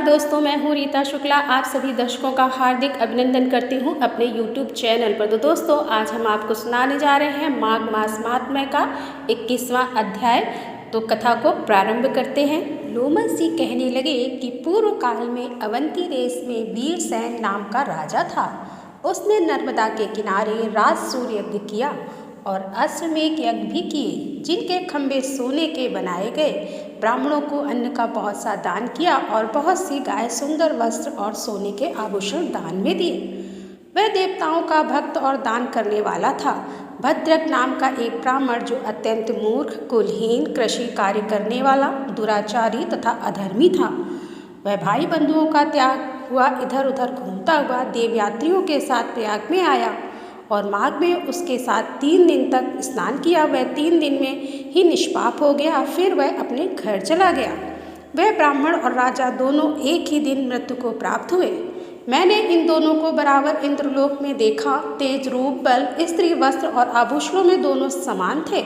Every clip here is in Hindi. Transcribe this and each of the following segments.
नमस्कार दोस्तों, मैं हूँ रीता शुक्ला। आप सभी दर्शकों का हार्दिक अभिनंदन करती हूँ अपने YouTube चैनल पर। तो दोस्तों, आज हम आपको सुनाने जा रहे हैं माघ मास महात्म्य का 21वां अध्याय। तो कथा को प्रारंभ करते हैं। लोमस जी कहने लगे कि पूर्व काल में अवंती देश में वीरसेन नाम का राजा था। उसने नर्मदा के किनारे राजसूय यज्ञ किया और अश्वमेध यज्ञ भी किए, जिनके खंभे सोने के बनाए गए। ब्राह्मणों को अन्न का बहुत सा दान किया और बहुत सी गाय, सुंदर वस्त्र और सोने के आभूषण दान में दिए। वह देवताओं का भक्त और दान करने वाला था। भद्रक नाम का एक ब्राह्मण, जो अत्यंत मूर्ख, कुलहीन, कृषि कार्य करने वाला, दुराचारी तथा अधर्मी था, वह भाई बंधुओं का त्याग हुआ इधर उधर घूमता हुआ देवयात्रियों के साथ प्रयाग में आया और माघ में उसके साथ 3 दिन तक स्नान किया। वह 3 दिन में ही निष्पाप हो गया। फिर वह अपने घर चला गया। वह ब्राह्मण और राजा दोनों एक ही दिन मृत्यु को प्राप्त हुए। मैंने इन दोनों को बराबर इंद्रलोक में देखा। तेज, रूप, बल, स्त्री, वस्त्र और आभूषणों में दोनों समान थे।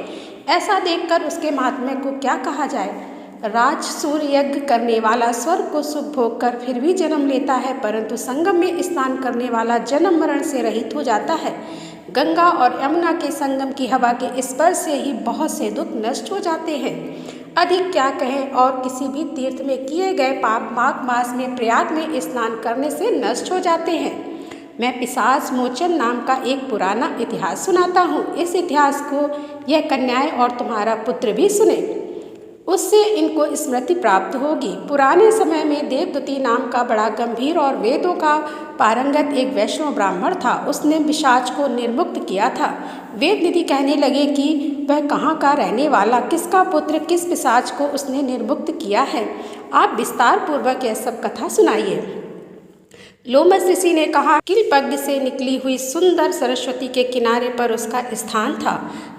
ऐसा देखकर उसके महात्म्य को क्या कहा जाए। राजसूय यज्ञ करने वाला स्वर्ग को सुख भोग कर फिर भी जन्म लेता है, परंतु संगम में स्नान करने वाला जन्म मरण से रहित हो जाता है। गंगा और यमुना के संगम की हवा के स्पर्श से ही बहुत से दुख नष्ट हो जाते हैं। अधिक क्या कहें, और किसी भी तीर्थ में किए गए पाप माघ मास में प्रयाग में स्नान करने से नष्ट हो जाते हैं। मैं पिशाच मोचन नाम का एक पुराना इतिहास सुनाता हूँ। इस इतिहास को यह कन्याएं और तुम्हारा पुत्र भी सुने, उससे इनको स्मृति प्राप्त होगी। पुराने समय में देवदूती नाम का बड़ा गंभीर और वेदों का पारंगत एक वैष्णव ब्राह्मण था। उसने पिशाच को निर्मुक्त किया था। वेद निधि कहने लगे कि वह कहाँ का रहने वाला, किसका पुत्र, किस पिशाच को उसने निर्मुक्त किया है। आप विस्तार पूर्वक यह सब कथा सुनाइए। लोमस ऋषि ने कहा, किलपग्ग से निकली हुई सुंदर सरस्वती के किनारे पर उसका स्थान था।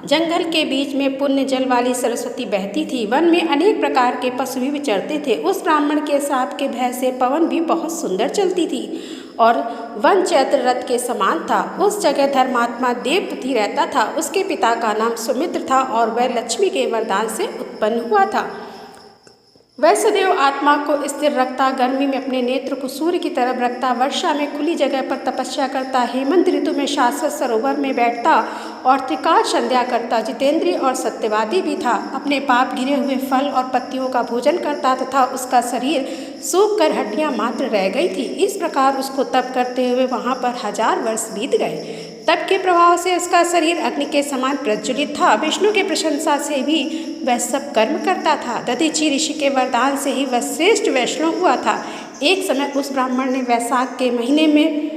जंगल के बीच में पुण्य जल वाली सरस्वती बहती थी। वन में अनेक प्रकार के पशु भी विचरते थे। उस ब्राह्मण के साप के भय से पवन भी बहुत सुंदर चलती थी और वन चैत्र रथ के समान था। उस जगह धर्मात्मा देवदूती रहता था। उसके पिता का नाम सुमित्र था और वह लक्ष्मी के वरदान से उत्पन्न हुआ था। वह सदैव आत्मा को स्थिर रखता, गर्मी में अपने नेत्र को सूर्य की तरफ रखता, वर्षा में खुली जगह पर तपस्या करता, हेमंत ऋतु में शाश्वत सरोवर में बैठता और त्रिकाल संध्या करता। जितेंद्रिय और सत्यवादी भी था। अपने पाप गिरे हुए फल और पत्तियों का भोजन करता तथा उसका शरीर सूख कर हड्डियां मात्र रह गई थी। इस प्रकार उसको तप करते हुए वहाँ पर 1000 वर्ष बीत गए। तप के प्रभाव से उसका शरीर अग्नि के समान प्रज्वलित था। विष्णु की प्रशंसा से भी वह सब कर्म करता था। दधीचि ऋषि के वरदान से ही वह श्रेष्ठ वैष्णव हुआ था। एक समय उस ब्राह्मण ने वैशाख के महीने में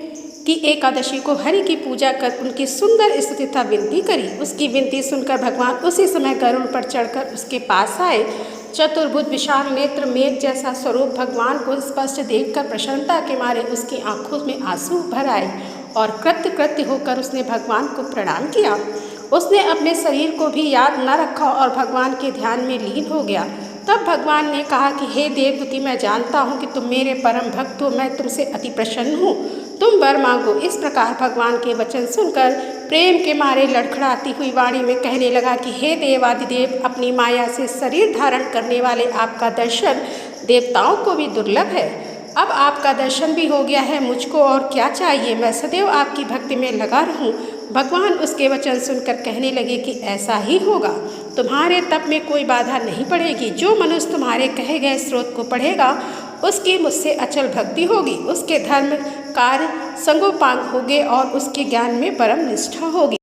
की एकादशी को हरि की पूजा कर उनकी सुंदर स्तुति तथा विनती करी। उसकी विनती सुनकर भगवान उसी समय गरुड़ पर चढ़कर उसके पास आए। चतुर्भुज, विशाल नेत्र, मेघ जैसा स्वरूप भगवान को स्पष्ट देखकर प्रसन्नता के मारे उसकी आंखों में आंसू भर आए और कृत्य होकर उसने भगवान को प्रणाम किया। उसने अपने शरीर को भी याद न रखा और भगवान के ध्यान में लीन हो गया। तब भगवान ने कहा कि हे देवदूती, मैं जानता हूँ कि तुम मेरे परम भक्त हो। मैं तुमसे अति प्रसन्न हूँ। तुम वर मांगो। इस प्रकार भगवान के वचन सुनकर प्रेम के मारे लड़खड़ाती हुई वाणी में कहने लगा कि हे देवादिदेव, अपनी माया से शरीर धारण करने वाले आपका दर्शन देवताओं को भी दुर्लभ है। अब आपका दर्शन भी हो गया है, मुझको और क्या चाहिए। मैं सदैव आपकी भक्ति में लगा रहूं। भगवान उसके वचन सुनकर कहने लगे कि ऐसा ही होगा। तुम्हारे तप में कोई बाधा नहीं पड़ेगी। जो मनुष्य तुम्हारे कहे गए स्रोत को पढ़ेगा, उसकी मुझसे अचल भक्ति होगी, उसके धर्म कार्य संगोपांग होंगे और उसके ज्ञान में परम निष्ठा होगी।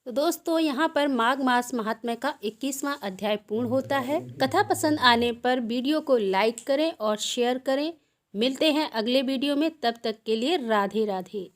तो दोस्तों, यहाँ पर माघ मास महात्म्य का 21वां अध्याय पूर्ण होता है। कथा पसंद आने पर वीडियो को लाइक करें और शेयर करें। मिलते हैं अगले वीडियो में। तब तक के लिए राधे राधे।